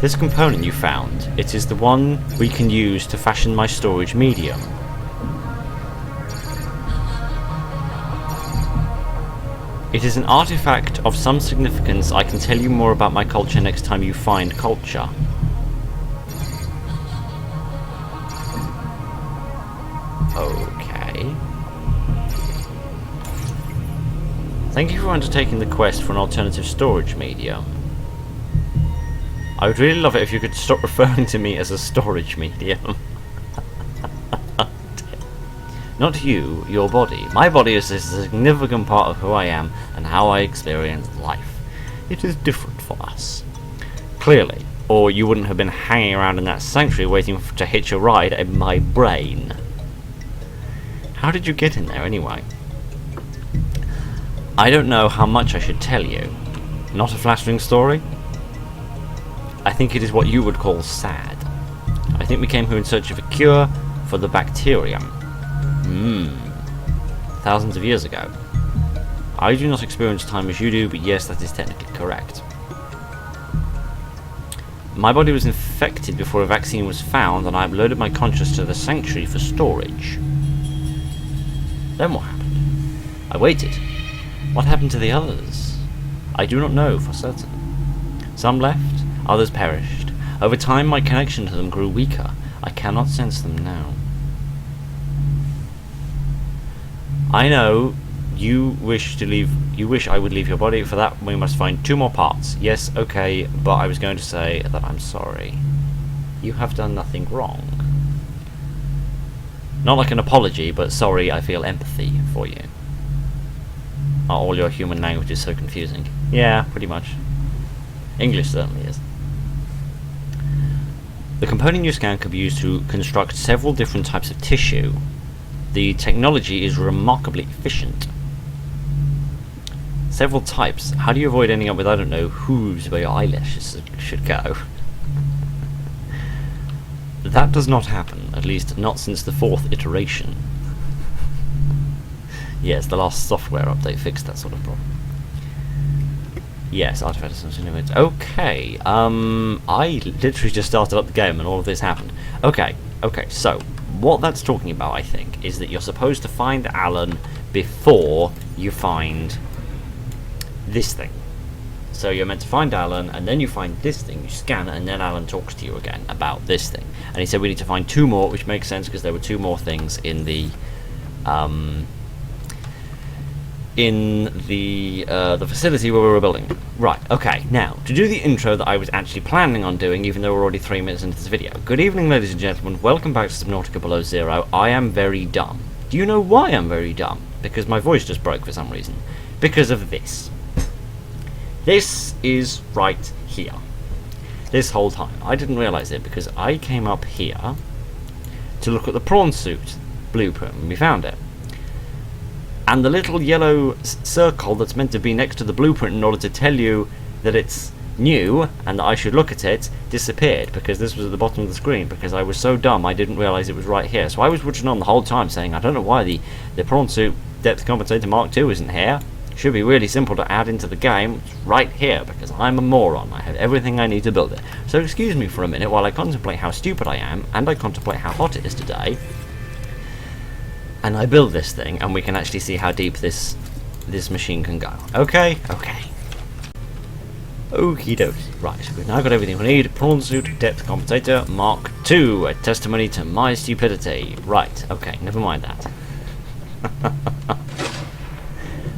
This component you found, it is the one we can use to fashion my storage medium. It is an artifact of some significance. I can tell you more about my culture next time you find culture. Okay. Thank you for undertaking the quest for an alternative storage medium. I would really love it if you could stop referring to me as a storage medium. Not you, your body. My body is a significant part of who I am and how I experience life. It is different for us. Clearly. Or you wouldn't have been hanging around in that sanctuary waiting to hitch a ride in my brain. How did you get in there anyway? I don't know how much I should tell you. Not a flattering story? I think it is what you would call sad. I think we came here in search of a cure for the bacterium. Thousands of years ago. I do not experience time as you do, but yes, that is technically correct. My body was infected before a vaccine was found, and I uploaded my conscious to the sanctuary for storage. Then what happened? I waited. What happened to the others? I do not know for certain. Some left, others perished. Over time, my connection to them grew weaker. I cannot sense them now. I know you wish I would leave your body. For that, we must find 2 more parts. Yes, okay, but I was going to say that I'm sorry. You have done nothing wrong. Not like an apology, but sorry, I feel empathy for you. All your human language is so confusing. Yeah, pretty much. English certainly is. The component you scan can be used to construct several different types of tissue. The technology is remarkably efficient. Several types. How do you avoid ending up with, I don't know, hooves where your eyelashes should go? That does not happen, at least not since the 4th iteration. Yes, the last software update fixed that sort of problem. Yes, artifacts and limits. Okay, I literally just started up the game and all of this happened. Okay, so what that's talking about, I think, is that you're supposed to find Alan before you find this thing. So you're meant to find Alan, and then you find this thing, you scan it, and then Alan talks to you again about this thing. And he said we need to find 2 more, which makes sense because there were 2 more things in the facility where we were building. Right, okay, now, to do the intro that I was actually planning on doing, even though we're already 3 minutes into this video. Good evening, ladies and gentlemen, welcome back to Subnautica Below Zero. I am very dumb. Do you know why I'm very dumb? Because my voice just broke for some reason. Because of this. This is right here. This whole time. I didn't realise it because I came up here to look at the prawn suit blueprint when we found it. And the little yellow circle that's meant to be next to the blueprint in order to tell you that it's new and that I should look at it disappeared because this was at the bottom of the screen because I was so dumb I didn't realise it was right here. So I was watching on the whole time saying I don't know why the prawn suit depth compensator Mark II isn't here. Should be really simple to add into the game. It's right here because I'm a moron. I have everything I need to build it. So excuse me for a minute while I contemplate how stupid I am and I contemplate how hot it is today. And I build this thing, and we can actually see how deep this machine can go. Okay? Okay. Okie dokie. Right, so we've now got everything we need. Prawn suit, depth compensator, Mark II. A testimony to my stupidity. Right, okay, never mind that.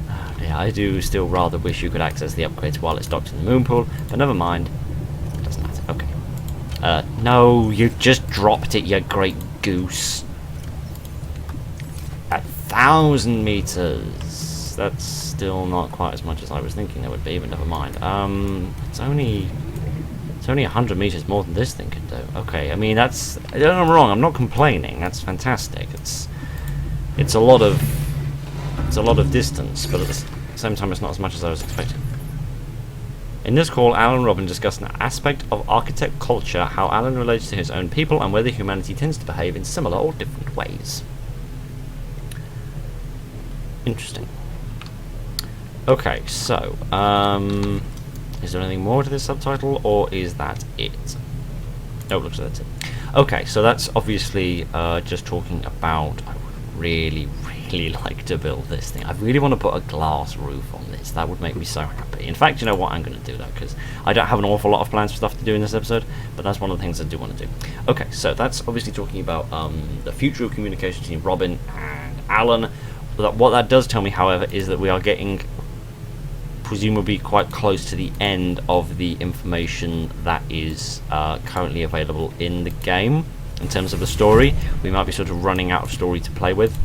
Oh dear, I do still rather wish you could access the upgrades while it's docked in the moon pool, but never mind. It doesn't matter. Okay. No, you just dropped it, you great goose. 1,000 meters. That's still not quite as much as I was thinking there would be, but never mind. It's only 100 meters more than this thing can do. Okay, I mean that's. Don't get me wrong. I'm not complaining. That's fantastic. It's a lot of distance, but at the same time, it's not as much as I was expecting. In this call, Alan and Robin discuss an aspect of architect culture, how Alan relates to his own people, and whether humanity tends to behave in similar or different ways. Interesting. Okay, so, Is there anything more to this subtitle, or is that it? Oh, looks like that's it. Okay, so that's obviously just talking about. I would really like to build this thing. I really want to put a glass roof on this. That would make me so happy. In fact, you know what? I'm going to do that because I don't have an awful lot of plans for stuff to do in this episode, but that's one of the things I do want to do. Okay, so that's obviously talking about the future of communication between Robin and Alan. What that does tell me, however, is that we are getting presumably quite close to the end of the information that is currently available in the game. In terms of the story, we might be sort of running out of story to play with.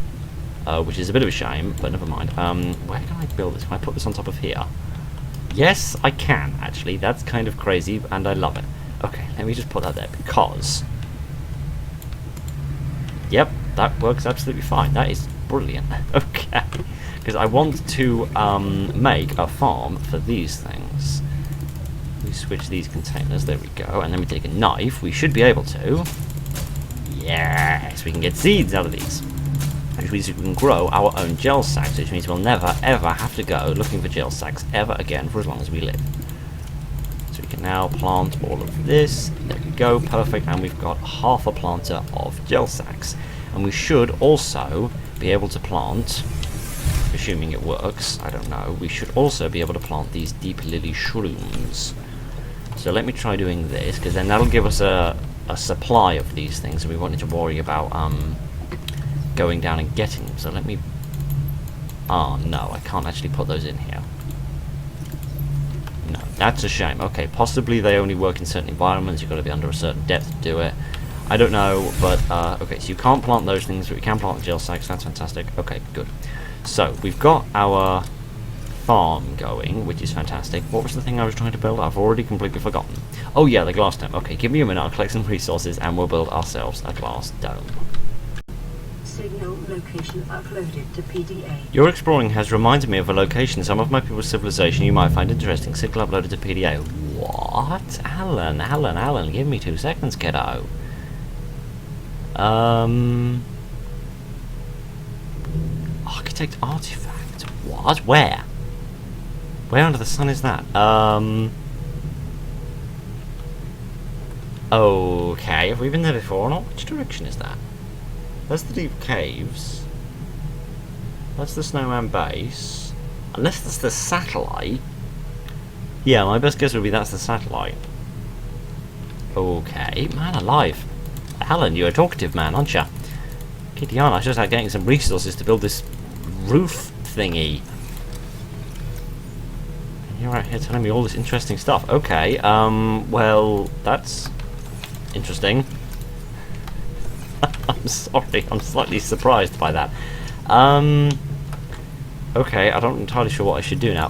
Which is a bit of a shame, but never mind. Where can I build this? Can I put this on top of here? Yes, I can, actually. That's kind of crazy, and I love it. Okay, let me just put that there, because... Yep, that works absolutely fine. That is brilliant. Okay, because I want to make a farm for these things. We switch these containers, there we go, and then we take a knife. We should be able to... Yes, we can get seeds out of these. Which means we can grow our own gel sacks, which means we'll never ever have to go looking for gel sacks ever again for as long as we live. So we can now plant all of this. There we go, perfect, and we've got half a planter of gel sacks. And we should also be able to plant, assuming it works, I don't know, we should also be able to plant these deep lily shrooms. So let me try doing this, because then that'll give us a supply of these things, and we won't need to worry about going down and getting them. So let me... Oh no, I can't actually put those in here. No, that's a shame. Okay, possibly they only work in certain environments. You've got to be under a certain depth to do it. I don't know, but okay, so you can't plant those things, but we can plant the gel sacks. That's fantastic. Okay, good. So we've got our farm going, which is fantastic. What was the thing I was trying to build? I've already completely forgotten. Oh yeah, the glass dome. Okay, give me a minute. I'll collect some resources and we'll build ourselves a glass dome. Signal location uploaded to PDA. Your exploring has reminded me of a location some of my people's civilization you might find interesting. Signal uploaded to PDA. What? Alan, give me 2 seconds, kiddo. Architect artifact. What? Where? Where under the sun is that? Okay, have we been there before or not? Which direction is that? That's the deep caves. That's the snowman base. Unless that's the satellite. Yeah, my best guess would be that's the satellite. Okay, man alive. Alan, you're a talkative man, aren't you? Kitty on, I should start getting some resources to build this roof thingy. And you're out here telling me all this interesting stuff. Okay, well, that's interesting. I'm sorry, I'm slightly surprised by that. Okay, I'm not entirely sure what I should do now.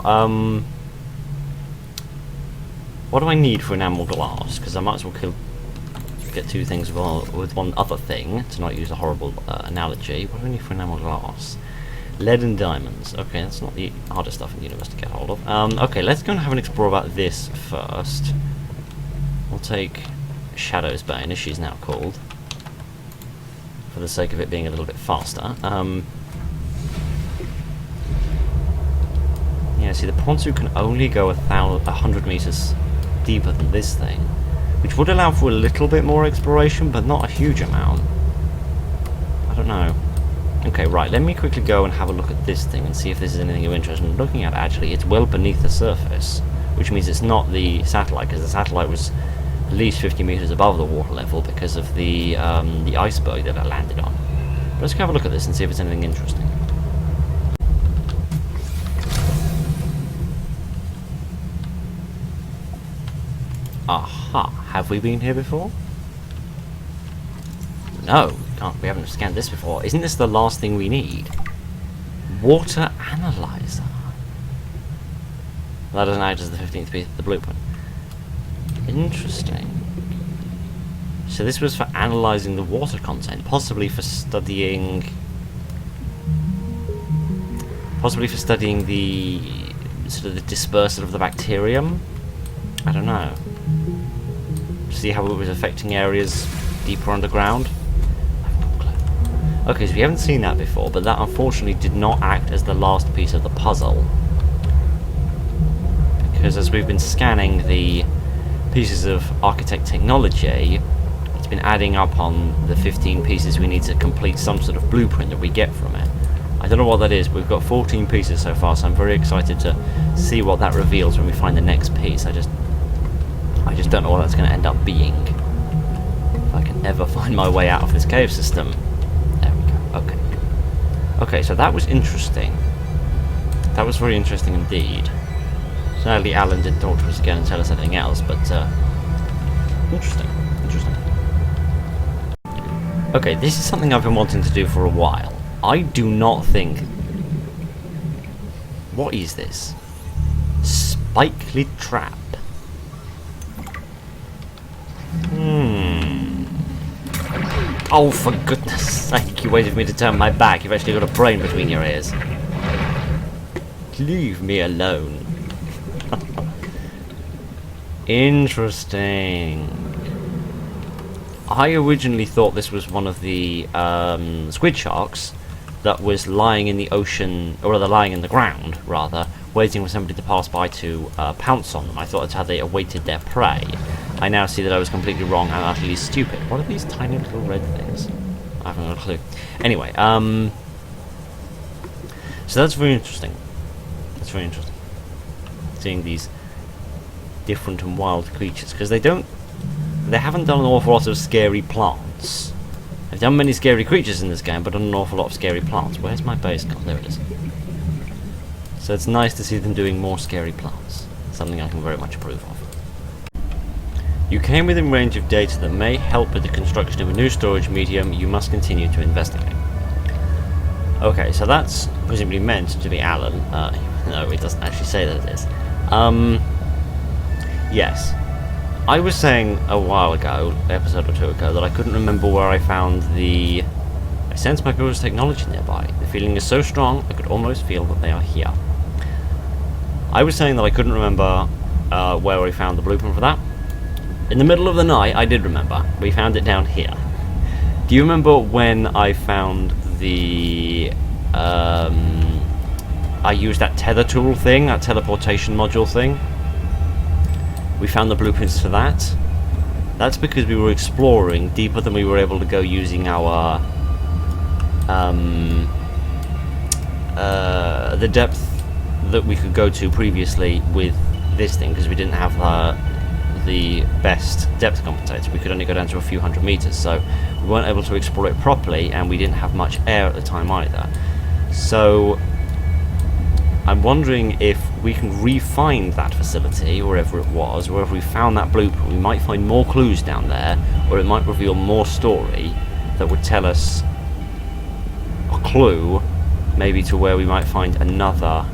What do I need for enamel glass? Because I might as well get 2 things with one other thing, to not use a horrible analogy. What do I need for enamel glass? Lead and diamonds. Okay, that's not the hardest stuff in the universe to get hold of. Okay, let's go and have an explore about this first. We'll take Shadow's Bane, as she's now called, for the sake of it being a little bit faster. Yeah, see, the pontoon can only go 100 meters deeper than this thing, which would allow for a little bit more exploration, but not a huge amount. I don't know. Okay, right, let me quickly go and have a look at this thing and see if this is anything of interest. And looking at it, actually, it's well beneath the surface, which means it's not the satellite, because the satellite was at least 50 meters above the water level because of the iceberg that it landed on. But let's go have a look at this and see if it's anything interesting. Aha, have we been here before? No, we haven't scanned this before. Isn't this the last thing we need? Water analyzer. That doesn't act as the 15th piece of the blueprint. Interesting. So this was for analysing the water content, possibly for studying the sort of the dispersal of the bacterium. I don't know. See how it was affecting areas deeper underground. Okay, so we haven't seen that before, but that unfortunately did not act as the last piece of the puzzle. because as we've been scanning the pieces of architect technology, it's been adding up on the 15 pieces we need to complete some sort of blueprint that we get from it. I don't know what that is, but we've got 14 pieces so far, so I'm very excited to see what that reveals when we find the next piece. I just don't know what that's going to end up being. If I can ever find my way out of this cave system. There we go, okay. Okay, so that was interesting. That was very interesting indeed. Sadly, Alan didn't talk to us again and tell us anything else, but interesting, interesting. Okay, this is something I've been wanting to do for a while. I do not think... What is this? Spikely trap. Oh, for goodness sake, you waited for me to turn my back. You've actually got a brain between your ears. Leave me alone. Interesting. I originally thought this was one of the squid sharks that was lying in the ocean, or rather lying in the ground, rather, waiting for somebody to pass by to pounce on them. I thought that's how they awaited their prey. I now see that I was completely wrong and utterly stupid. What are these tiny little red things? I haven't got a clue. Anyway, so that's very interesting. That's very interesting. Seeing these different and wild creatures, because they haven't done an awful lot of scary plants. They've done many scary creatures in this game, but done an awful lot of scary plants. Where's my base gone? There it is. So it's nice to see them doing more scary plants. Something I can very much approve of. You came within range of data that may help with the construction of a new storage medium. You must continue to investigate. Okay, so that's presumably meant to be Alan. No, it doesn't actually say that it is. Yes. I was saying a while ago, episode or two ago, that I couldn't remember where I found the... I sense my brother's technology nearby. The feeling is so strong, I could almost feel that they are here. I was saying that I couldn't remember where I found the blueprint for that. In the middle of the night, I did remember. We found it down here. Do you remember when I found the... I used that tether tool thing, that teleportation module thing? We found the blueprints for that. That's because we were exploring deeper than we were able to go using our... the depth that we could go to previously with this thing, because we didn't have the best depth compensator. We could only go down to a few hundred meters, so we weren't able to explore it properly, and we didn't have much air at the time either. So I'm wondering if we can re-find that facility, wherever it was, wherever we found that blueprint. We might find more clues down there, or it might reveal more story that would tell us a clue, maybe to where we might find another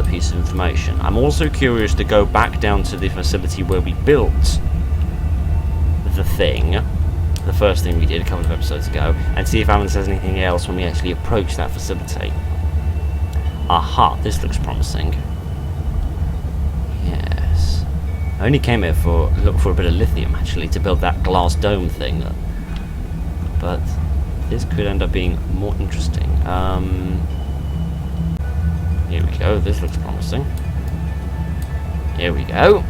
piece of information. I'm also curious to go back down to the facility where we built the thing, the first thing we did a couple of episodes ago, and see if Alan says anything else when we actually approach that facility. Aha, this looks promising. Yes. I only came here to look for a bit of lithium, actually, to build that glass dome thing. But this could end up being more interesting. Here we go, this looks promising. Here we go.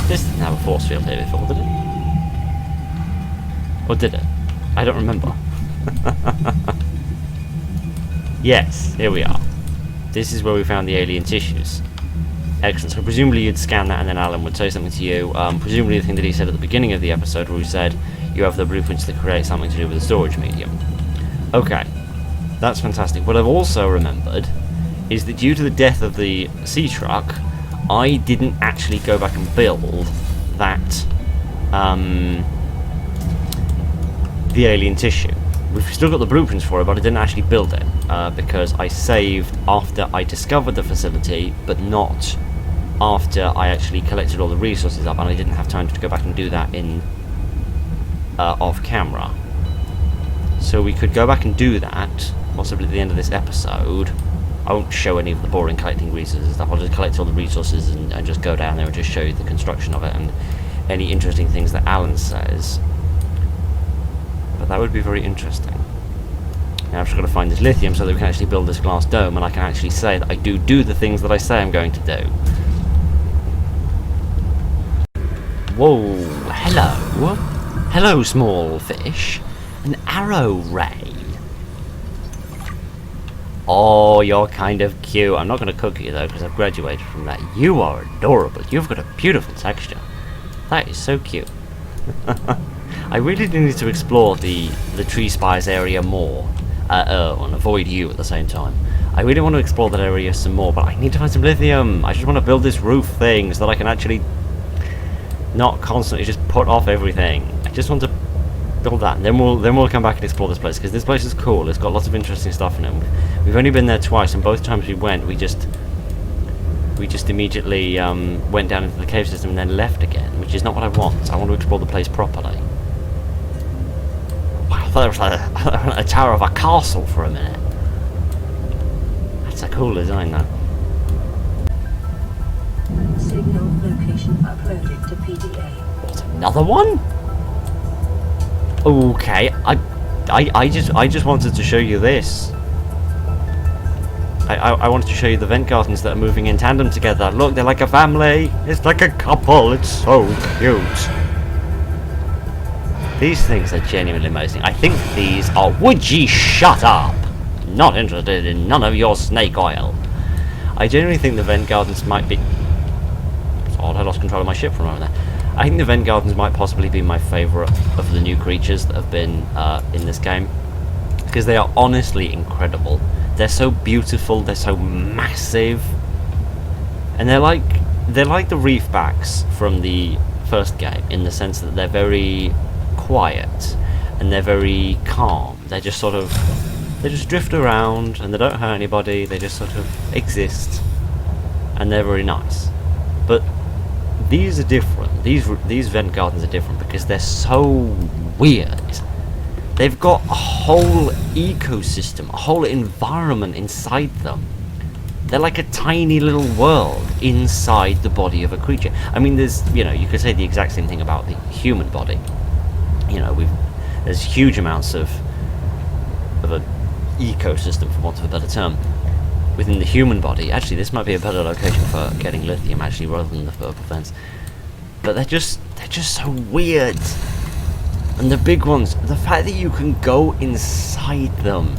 This didn't have a force field here before, did it? Or did it? I don't remember. Yes, here we are. This is where we found the alien tissues. Excellent. So presumably you'd scan that and then Alan would say something to you. Presumably the thing that he said at the beginning of the episode where he said you have the blueprints that create something to do with the storage medium. Okay. That's fantastic. What I've also remembered is that due to the death of the sea truck, I didn't actually go back and build that, the alien tissue. We've still got the blueprints for it, but I didn't actually build it, because I saved after I discovered the facility, but not after I actually collected all the resources up, and I didn't have time to go back and do that in off camera. So we could go back and do that, possibly at the end of this episode. I won't show any of the boring collecting resources and stuff. I'll just collect all the resources and just go down there and just show you the construction of it and any interesting things that Alan says. But that would be very interesting. Now I've just got to find this lithium so that we can actually build this glass dome, and I can actually say that I do the things that I say I'm going to do. Whoa, hello. Hello, small fish. An arrow ray. Oh, you're kind of cute. I'm not going to cook you, though, because I've graduated from that. You are adorable. You've got a beautiful texture. That is so cute. I really do need to explore the tree spires area more. And avoid you at the same time. I really want to explore that area some more, but I need to find some lithium. I just want to build this roof thing so that I can actually not constantly just put off everything. I just want to build that, and then we'll come back and explore this place, because this place is cool. It's got lots of interesting stuff in it. We've only been there twice, and both times we went, we just immediately went down into the cave system and then left again, which is not what I want. I want to explore the place properly. Wow, I thought it was like a tower of a castle for a minute. That's a cool design, though. Signal location uploaded to PDA. What, another one? Okay, I just wanted to show you this. I wanted to show you the vent gardens that are moving in tandem together. Look, they're like a family. It's like a couple. It's so cute. These things are genuinely amazing. I think these are... Would ye shut up? Not interested in none of your snake oil. I genuinely think the vent gardens might be... It's odd, I lost control of my ship for a moment there. I think the vent gardens might possibly be my favourite of the new creatures that have been in this game, because they are honestly incredible. They're so beautiful, they're so massive, and they're like the reefbacks from the first game, in the sense that they're very quiet and they're very calm. They just drift around and they don't hurt anybody. They just sort of exist, and they're very nice. But these are different. These vent gardens are different because they're so weird. They've got a whole ecosystem, a whole environment inside them. They're like a tiny little world inside the body of a creature. I mean, there's, you could say the exact same thing about the human body. There's huge amounts of an ecosystem, for want of a better term, within the human body. Actually, this might be a better location for getting lithium, actually, rather than the purple fence. But they're just so weird. And the big ones, the fact that you can go inside them.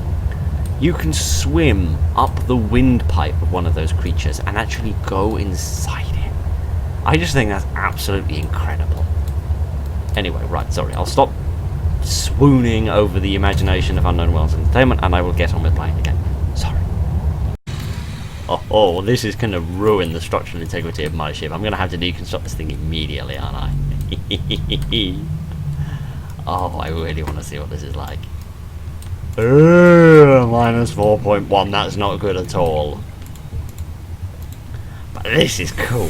You can swim up the windpipe of one of those creatures and actually go inside it. I just think that's absolutely incredible. Anyway, right, sorry, I'll stop swooning over the imagination of Unknown Worlds Entertainment, and I will get on with playing the game. Sorry. Oh, this is going to ruin the structural integrity of my ship. I'm going to have to deconstruct this thing immediately, aren't I? Oh, I really want to see what this is like. Minus 4.1, that's not good at all. But this is cool.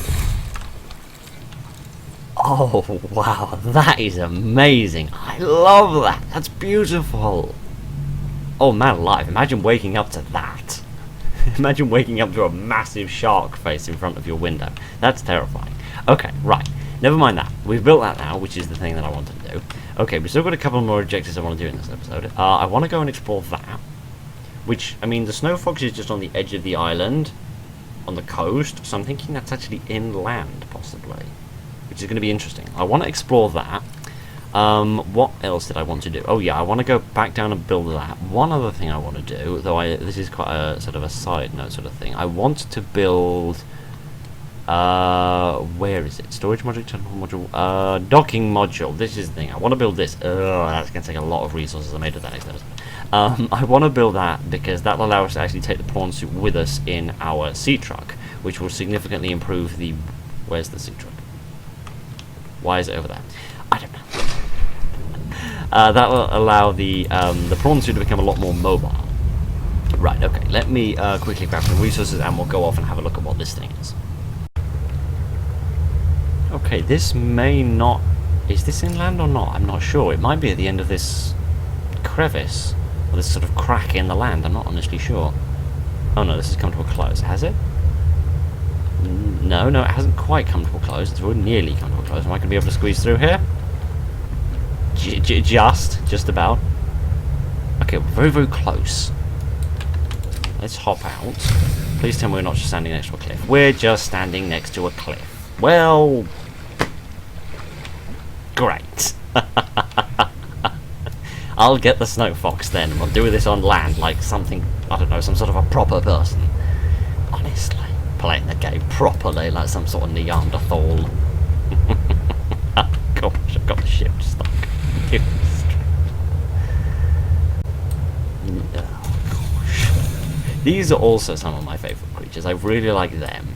Oh, wow, that is amazing. I love that. That's beautiful. Oh, man alive, imagine waking up to that. Imagine waking up to a massive shark face in front of your window. That's terrifying. Okay, right. Never mind that. We've built that now, which is the thing that I wanted to do. Okay, we've still got a couple more objectives I want to do in this episode. I want to go and explore that. Which, I mean, the Snow Fox is just on the edge of the island, on the coast, so I'm thinking that's actually inland, possibly. Which is going to be interesting. I want to explore that. What else did I want to do? Oh yeah, I want to go back down and build that. One other thing I want to do, though this is quite a sort of a side note sort of thing. I want to build... where is it? Storage module, technical module, docking module. This is the thing. I want to build this. That's going to take a lot of resources. I made it that next episode. I want to build that because that will allow us to actually take the prawn suit with us in our sea truck, which will significantly improve the... Where's the sea truck? Why is it over there? I don't know. That will allow the prawn suit to become a lot more mobile. Right, okay. Let me quickly grab some resources and we'll go off and have a look at what this thing is. Okay, this may not... Is this inland or not? I'm not sure. It might be at the end of this crevice. Or this sort of crack in the land. I'm not honestly sure. Oh no, this has come to a close. Has it? No, it hasn't quite come to a close. It's nearly come to a close. Am I going to be able to squeeze through here? Just about. Okay, we're very, very close. Let's hop out. Please tell me we're not just standing next to a cliff. We're just standing next to a cliff. Well... great. I'll get the snow fox then, and we'll do this on land like something, I don't know, some sort of a proper person. Honestly, playing the game properly like some sort of Neanderthal. Oh gosh, I've got the ship stuck. Oh gosh. These are also some of my favourite creatures. I really like them.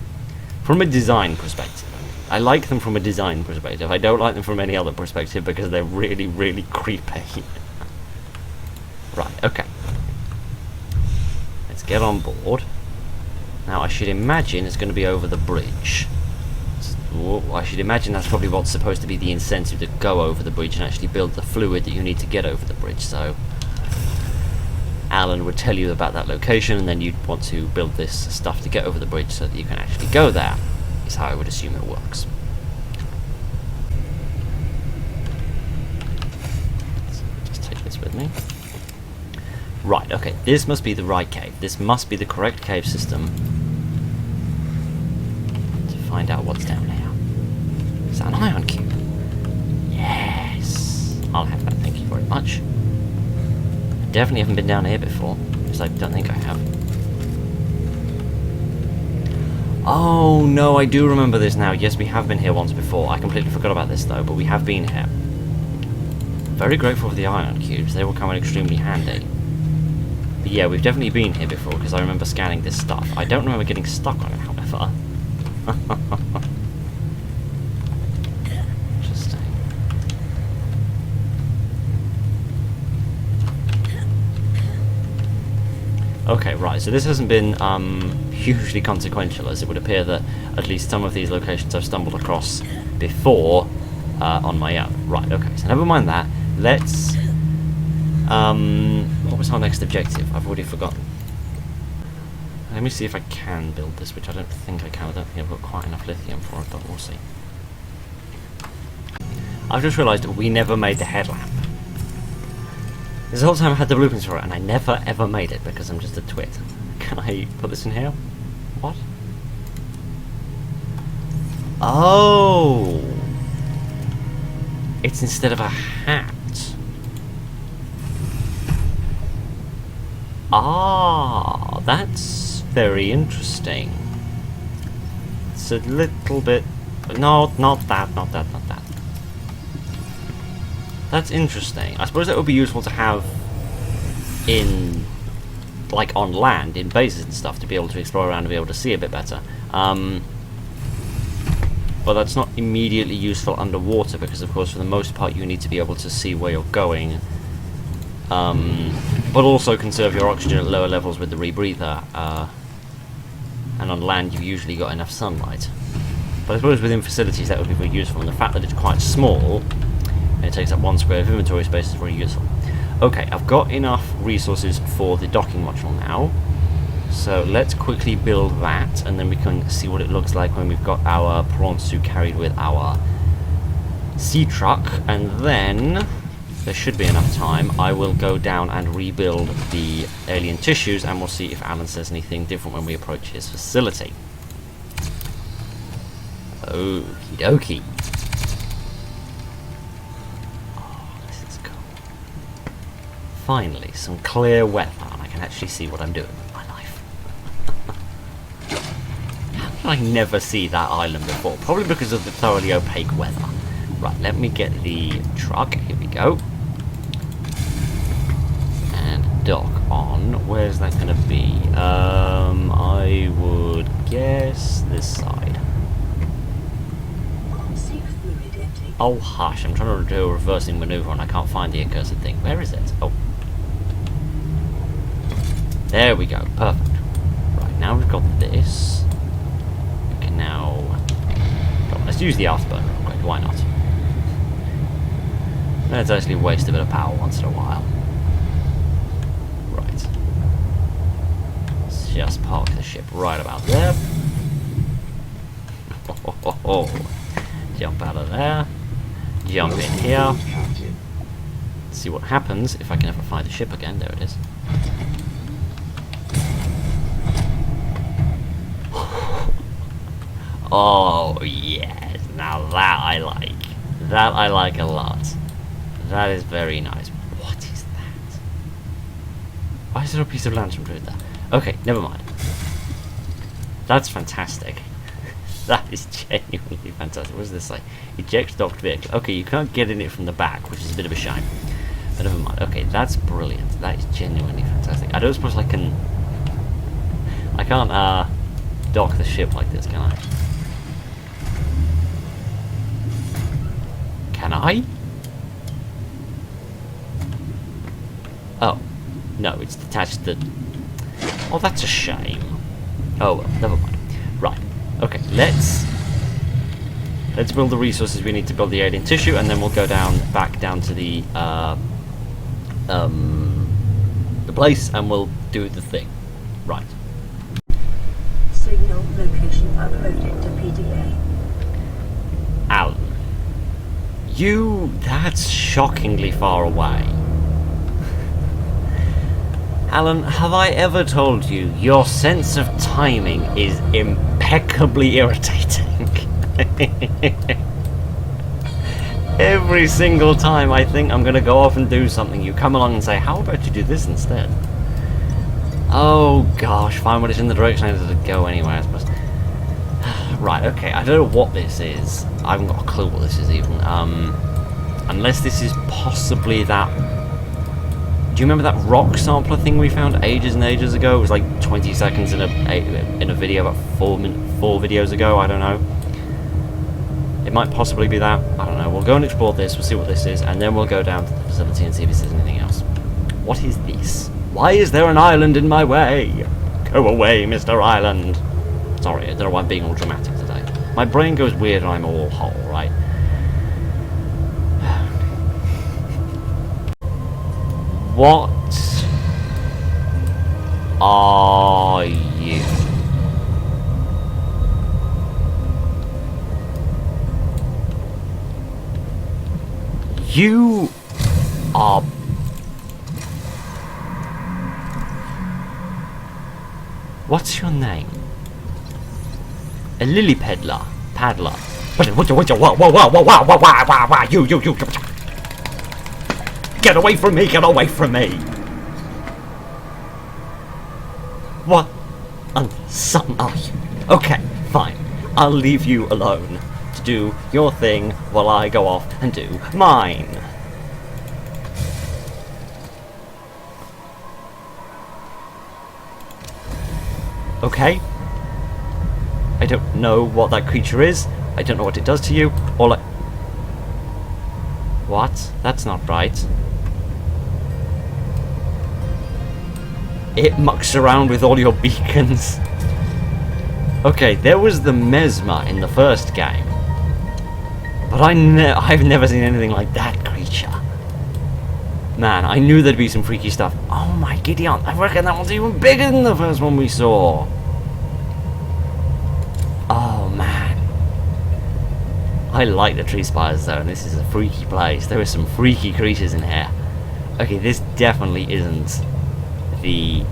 From a design perspective. I like them from a design perspective. I don't like them from any other perspective because they're really, really creepy. Right, okay. Let's get on board. Now, I should imagine it's going to be over the bridge. I should imagine that's probably what's supposed to be the incentive to go over the bridge and actually build the fluid that you need to get over the bridge. So, Alan would tell you about that location, and then you'd want to build this stuff to get over the bridge so that you can actually go there. Is how I would assume it works. So just take this with me. Right, okay, this must be the right cave. This must be the correct cave system to find out what's down here. Is that an ion cube? Yes! I'll have that, thank you very much. I definitely haven't been down here before, because I don't think I have. Oh, no, I do remember this now. Yes, we have been here once before. I completely forgot about this, though, but we have been here. Very grateful for the ion cubes. They will come in extremely handy. But yeah, we've definitely been here before, because I remember scanning this stuff. I don't remember getting stuck on it, however. Interesting. Okay, right, so this hasn't been hugely consequential, as it would appear that at least some of these locations I've stumbled across before on my own. Right, okay, so never mind that. Let's... what was our next objective? I've already forgotten. Let me see if I can build this, which I don't think I can. I don't think I've got quite enough lithium for it, but we'll see. I've just realised we never made the headlamp. This whole time I had the blueprints for it, and I never ever made it because I'm just a twit. Can I put this in here? What? Oh! It's instead of a hat. Ah, that's very interesting. It's a little bit... No, not that, not that, not that. That's interesting. I suppose that would be useful to have in... like on land, in bases and stuff, to be able to explore around and be able to see a bit better. But that's not immediately useful underwater because, of course, for the most part you need to be able to see where you're going. But also conserve your oxygen at lower levels with the rebreather. And on land you've usually got enough sunlight. But I suppose within facilities that would be very useful, and the fact that it's quite small, and it takes up 1 square of inventory space, is very useful. Okay, I've got enough resources for the docking module now. So let's quickly build that, and then we can see what it looks like when we've got our prawn suit carried with our sea truck, and then there should be enough time. I will go down and rebuild the alien tissues, and we'll see if Alan says anything different when we approach his facility. Okie dokie. Oh, this is cool. Finally, some clear weather, and I can actually see what I'm doing with my life. How did I never see that island before? Probably because of the thoroughly opaque weather. Right, let me get the truck. Here we go. And dock on. Where's that going to be? I would guess this side. Oh, hush. I'm trying to do a reversing maneuver and I can't find the accursed thing. Where is it? Oh. There we go. Perfect. Right, now we've got this. We can now... Oh, let's use the afterburner real quick. Why not? Let's actually waste a bit of power once in a while. Right. Let's just park the ship right about there. Jump out of there. Jump in here. see what happens if I can ever find the ship again. There it is. Oh, yes. Now that I like. That I like a lot. That is very nice. What is that? Why is there a piece of lantern through there? Okay, never mind. That's fantastic. That is genuinely fantastic. What does this say? Eject docked vehicle. Okay, you can't get in it from the back, which is a bit of a shame. But never mind. Okay, that's brilliant. That is genuinely fantastic. I don't suppose I can... I can't, dock the ship like this, can I? Can I? Oh. No, it's detached the... Oh, that's a shame. Oh, well, never mind. Right. Okay, let's build the resources we need to build the alien tissue, and then we'll go back down to the place, and we'll do the thing. Right. Signal location uploaded to PDA. Alan. That's shockingly far away. Alan, have I ever told you your sense of timing is impeccably irritating? Every single time I think I'm going to go off and do something, you come along and say, how about you do this instead? Oh gosh, fine, well, it's in the direction I needed to go anyway, I suppose. Right, okay, I don't know what this is. I haven't got a clue what this is even. Unless this is possibly that... Do you remember that rock sampler thing we found ages and ages ago? It was like 20 seconds in a video about 4 videos ago, I don't know. It might possibly be that, I don't know. We'll go and explore this, we'll see what this is, and then we'll go down to the facility and see if there's anything else. What is this? Why is there an island in my way? Go away, Mr. Island. Sorry, I don't know why I'm being all dramatic today. My brain goes weird and I'm all whole, right? What are you? You are... What's your name? A lily peddler. Paddler. You. Get away from me, get away from me! What on some are you? Okay, fine. I'll leave you alone to do your thing while I go off and do mine. Okay? I don't know what that creature is. I don't know what it does to you. All I... What? That's not right. It mucks around with all your beacons. Okay, there was the Mesmer in the first game. But I've never seen anything like that creature. Man, I knew there'd be some freaky stuff. Oh my Gideon, I reckon that one's even bigger than the first one we saw. Oh man. I like the tree spires though, and this is a freaky place. There are some freaky creatures in here. Okay, this definitely isn't the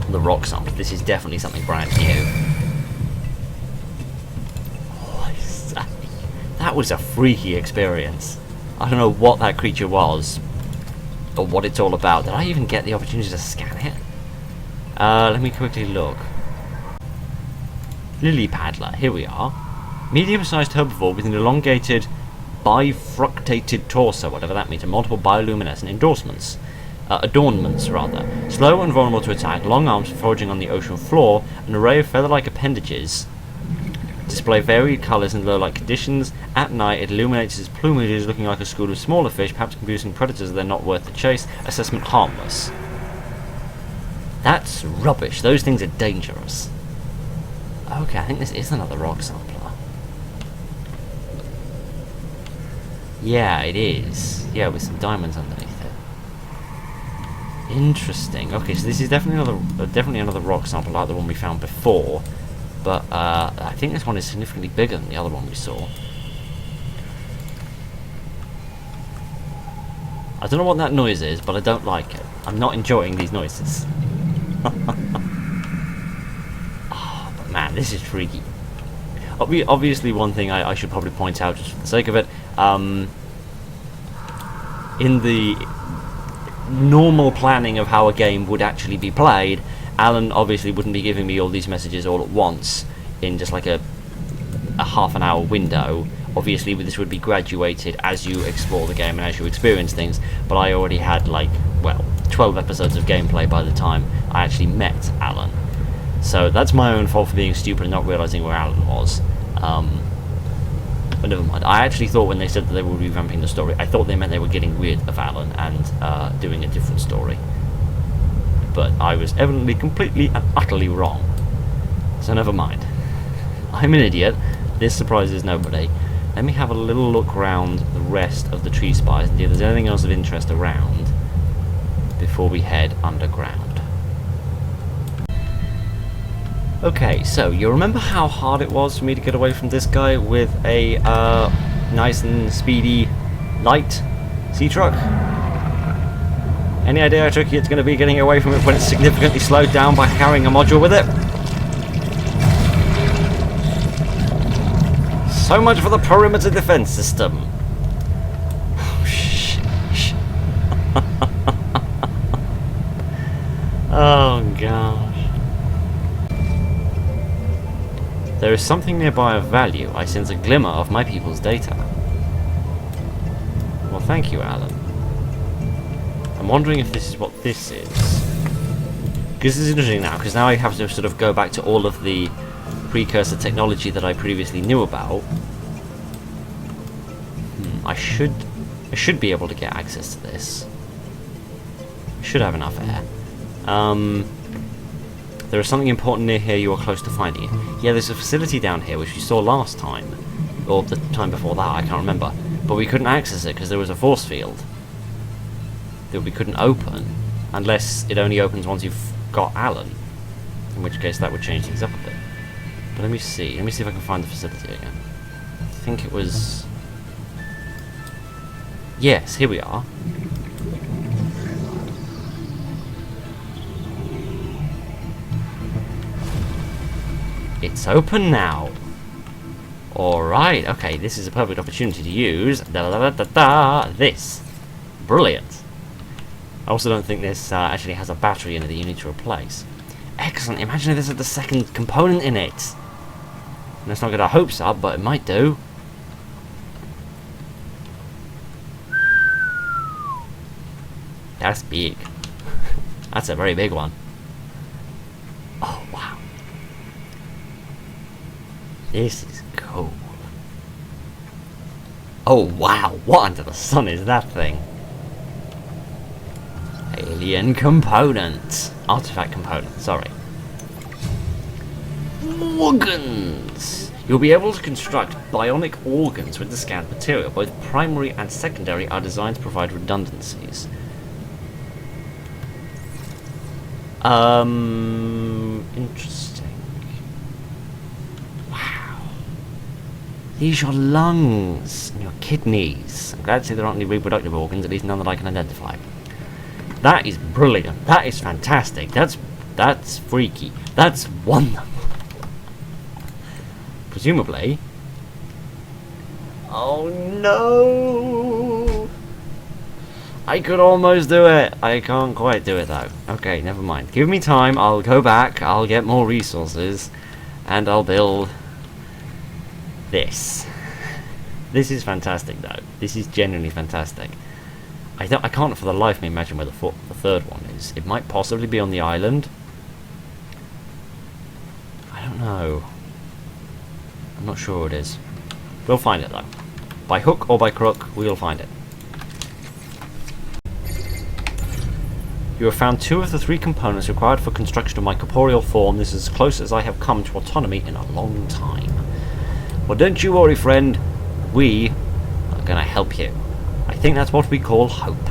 rock sample. This is definitely something brand new. Oh, that was a freaky experience. I don't know what that creature was, or what it's all about. Did I even get the opportunity to scan it? Let me quickly look. Lily Paddler, here we are. Medium-sized herbivore with an elongated, bifurcated torso, whatever that means, and multiple bioluminescent adornments rather. Slow and vulnerable to attack, long arms for foraging on the ocean floor, an array of feather-like appendages display varied colours in low-light conditions. At night, it illuminates its plumages, looking like a school of smaller fish, perhaps confusing predators that they're not worth the chase. Assessment harmless. That's rubbish. Those things are dangerous. Okay, I think this is another rock sampler. Yeah, it is. Yeah, with some diamonds underneath it. Interesting. Okay, so this is definitely another rock sample like the one we found before. But I think this one is significantly bigger than the other one we saw. I don't know what that noise is, but I don't like it. I'm not enjoying these noises. Oh, but man, this is freaky. Obviously, one thing I should probably point out, just for the sake of it, in the normal planning of how a game would actually be played, Alan obviously wouldn't be giving me all these messages all at once in just like a half an hour window. Obviously this would be graduated as you explore the game and as you experience things, but I already had like, well, 12 episodes of gameplay by the time I actually met Alan. So that's my own fault for being stupid and not realising where Alan was. But never mind. I actually thought when they said that they were revamping the story, I thought they meant they were getting rid of Alan and doing a different story. But I was evidently completely and utterly wrong. So never mind. I'm an idiot. This surprises nobody. Let me have a little look around the rest of the tree spires and see if there's anything else of interest around before we head underground. Okay, so you remember how hard it was for me to get away from this guy with a nice and speedy light sea truck? Any idea how tricky it's going to be getting away from it when it's significantly slowed down by carrying a module with it? So much for the perimeter defense system. Oh, shh. Oh, gosh. There is something nearby of value. I sense a glimmer of my people's data. Well, thank you, Alan. I'm wondering if this is what this is. Because this is interesting now, because now I have to sort of go back to all of the precursor technology that I previously knew about. I should be able to get access to this. I should have enough air. There is something important near here. You are close to finding it. Yeah, there's a facility down here which we saw last time, or the time before that, I can't remember. But we couldn't access it because there was a force field that we couldn't open, unless it only opens once you've got Alan. In which case that would change things up a bit. But let me see if I can find the facility again. I think it was... Yes, here we are. It's open now. Alright, okay, this is a perfect opportunity to use this. Brilliant. I also don't think this actually has a battery in it that you need to replace. Excellent, imagine if this had the second component in it. Let's not get our hopes up, but it might do. That's big. That's a very big one. Oh, wow. This is cool. Oh, wow. What under the sun is that thing? Alien component. Artifact component, sorry. Organs! You'll be able to construct bionic organs with the scanned material. Both primary and secondary are designed to provide redundancies. Interesting. Wow. These are your lungs and your kidneys. I'm glad to see there aren't any reproductive organs, at least none that I can identify. That is brilliant. That is fantastic. That's freaky. That's wonderful. Presumably. Oh no! I could almost do it. I can't quite do it though. Okay, never mind. Give me time. I'll go back. I'll get more resources, and I'll build this. This is fantastic though. This is genuinely fantastic. I can't for the life of me imagine where the third one is. It might possibly be on the island. I don't know. I'm not sure it is. We'll find it though. By hook or by crook, we'll find it. You have found 2 of the 3 components required for construction of my corporeal form. This is as close as I have come to autonomy in a long time. Well, don't you worry, friend. We are going to help you. I think that's what we call hope.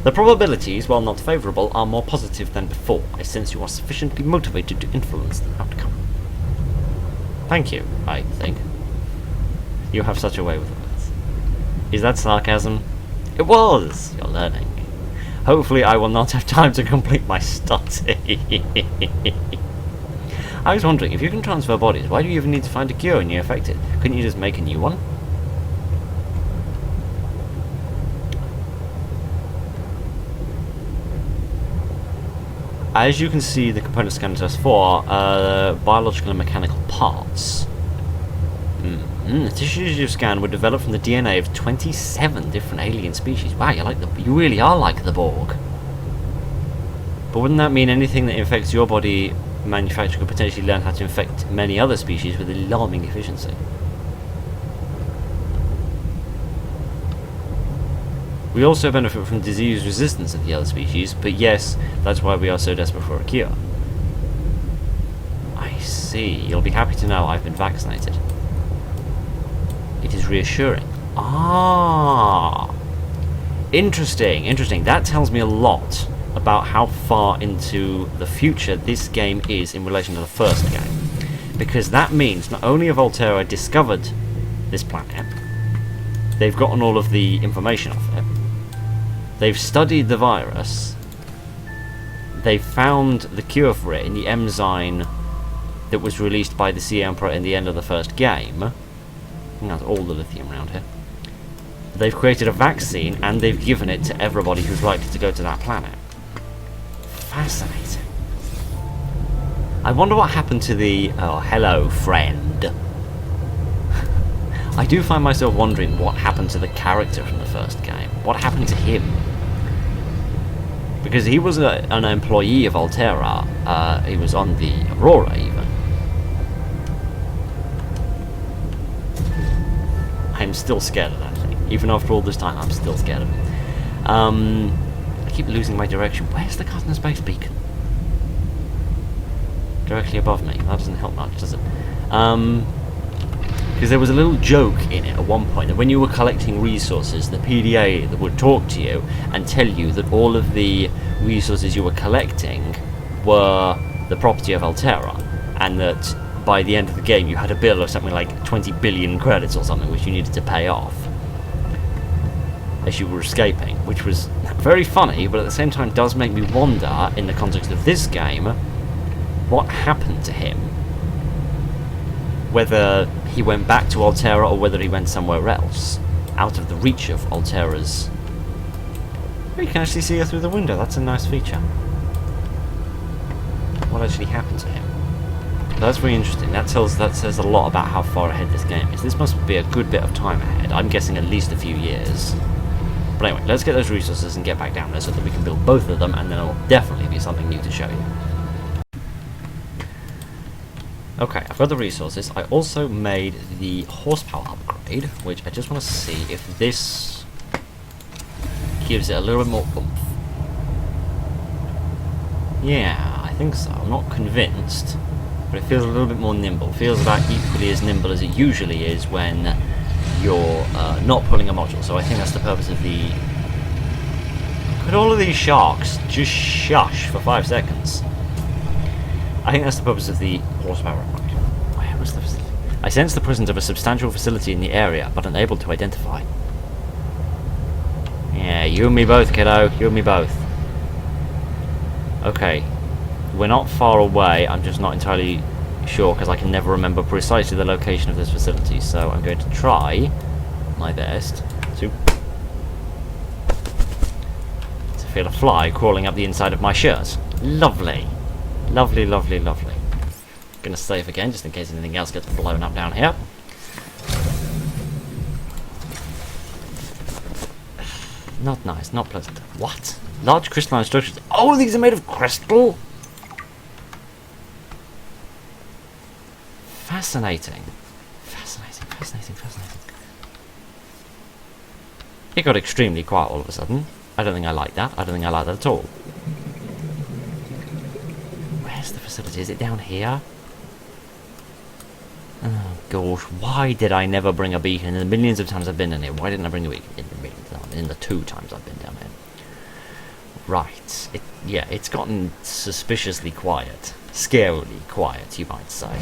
The probabilities, while not favourable, are more positive than before. I sense you are sufficiently motivated to influence the outcome. Thank you, I think. You have such a way with words. Is that sarcasm? It was! You're learning. Hopefully I will not have time to complete my study. I was wondering, if you can transfer bodies, why do you even need to find a cure when you're affected? Couldn't you just make a new one? As you can see, the component scanner test for biological and mechanical parts. The tissues you scan were developed from the DNA of 27 different alien species. Wow, you really are like the Borg. But wouldn't that mean anything that infects your body manufacturer could potentially learn how to infect many other species with alarming efficiency? We also benefit from disease resistance of the other species, but yes, that's why we are so desperate for a cure. I see. You'll be happy to know I've been vaccinated. It is reassuring. Ah! Interesting, interesting. That tells me a lot about how far into the future this game is in relation to the first game. Because that means not only have Volterra discovered this planet, they've gotten all of the information off it, they've studied the virus, they've found the cure for it in the enzyme that was released by the Sea Emperor in the end of the first game. I think that's all the lithium around here. They've created a vaccine and they've given it to everybody who's likely to go to that planet. Fascinating. I wonder what happened to the... Oh, hello, friend. I do find myself wondering what happened to the character from the first game. What happened to him? Because he was an employee of Volterra. He was on the Aurora, even. I'm still scared of that thing. Even after all this time, I'm still scared of him. I keep losing my direction. Where's the Cosmos Space Beacon? Directly above me. That doesn't help much, does it? Because there was a little joke in it at one point that when you were collecting resources, the PDA that would talk to you and tell you that all of the resources you were collecting were the property of Volterra, and that by the end of the game you had a bill of something like 20 billion credits or something which you needed to pay off as you were escaping, which was very funny, but at the same time does make me wonder, in the context of this game, what happened to him. Whether he went back to Volterra or whether he went somewhere else, out of the reach of Volterra's... Oh, you can actually see her through the window. That's a nice feature. What actually happened to him? That's very interesting. That says a lot about how far ahead this game is. This must be a good bit of time ahead. I'm guessing at least a few years. But anyway, let's get those resources and get back down there so that we can build both of them, and then it'll definitely be something new to show you. Okay, I've got the resources. I also made the horsepower upgrade, which I just want to see if this gives it a little bit more oomph. Yeah, I think so. I'm not convinced, but it feels a little bit more nimble. It feels about equally as nimble as it usually is when you're not pulling a module. So I think that's the purpose of the... Could all of these sharks just shush for 5 seconds? I think that's the purpose of the horsepower upgrade. Where was the facility? I sense the presence of a substantial facility in the area, but unable to identify. Yeah, you and me both, kiddo. You and me both. Okay. We're not far away. I'm just not entirely sure, because I can never remember precisely the location of this facility. So I'm going to try my best to feel a fly crawling up the inside of my shirt. Lovely. Lovely, lovely, lovely. Gonna save again, just in case anything else gets blown up down here. Not nice, not pleasant. What? Large crystalline structures. Oh, these are made of crystal? Fascinating. Fascinating, fascinating, fascinating. It got extremely quiet all of a sudden. I don't think I like that. I don't think I like that at all. The facility, is it down here? Oh gosh, why did I never bring a beacon in the millions of times I've been in here? Why didn't I bring a beacon in the millions of times, in the 2 times I've been down here? Right, yeah, it's gotten suspiciously quiet. Scarily quiet, you might say.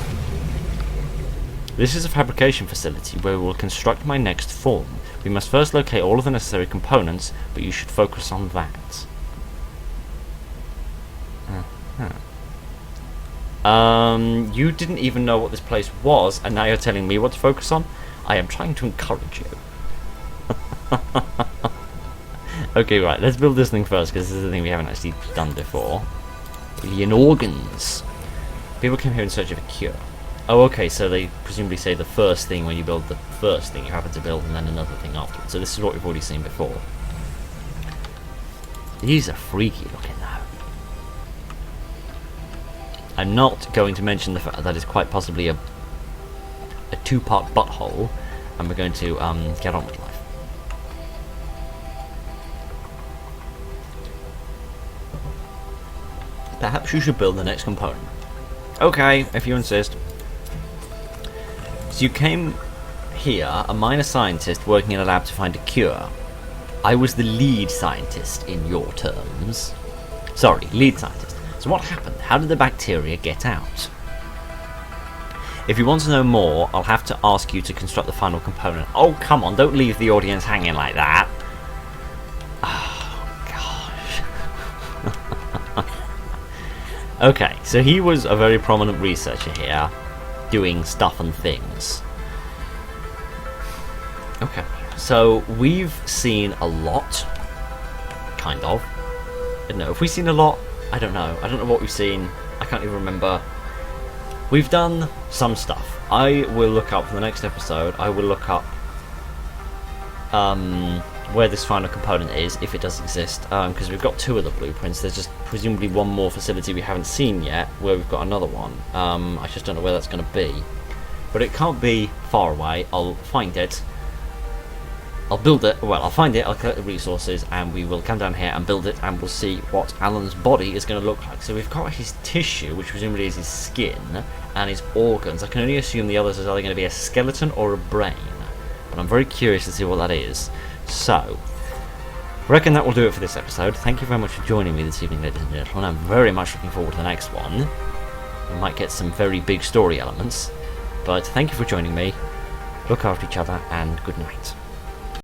This is a fabrication facility where we will construct my next form. We must first locate all of the necessary components, but you should focus on that. You didn't even know what this place was, and now you're telling me what to focus on? I am trying to encourage you. Okay, right, let's build this thing first, because this is the thing we haven't actually done before. Alien organs. People came here in search of a cure. Oh, okay, so they presumably say the first thing when you build the first thing you happen to build, and then another thing afterwards. So this is what we've already seen before. These are freaky looking now. I'm not going to mention the fact that it's quite possibly a two-part butthole, and we're going to get on with life. Perhaps you should build the next component. Okay, if you insist. So you came here, a minor scientist working in a lab to find a cure. I was the lead scientist in your terms. Sorry, lead scientist. So what happened? How did the bacteria get out? If you want to know more, I'll have to ask you to construct the final component. Oh, come on, don't leave the audience hanging like that. Okay, so he was a very prominent researcher here, doing stuff and things. Okay, so we've seen a lot, kind of. I don't know, have we seen a lot? I don't know. I don't know what we've seen. I can't even remember. We've done some stuff. I will look up for the next episode. I will look up where this final component is, if it does exist, because we've got 2 of the blueprints. There's just presumably one more facility we haven't seen yet, where we've got another one. I just don't know where that's going to be, but it can't be far away. I'll find it. I'll build it. Well, I'll find it. I'll collect the resources, and we will come down here and build it, and we'll see what Alan's body is going to look like. So we've got his tissue, which presumably is his skin, and his organs. I can only assume the others are either going to be a skeleton or a brain, but I'm very curious to see what that is. So, I reckon that will do it for this episode. Thank you very much for joining me this evening, ladies and gentlemen. I'm very much looking forward to the next one. We might get some very big story elements, but thank you for joining me. Look after each other, and good night.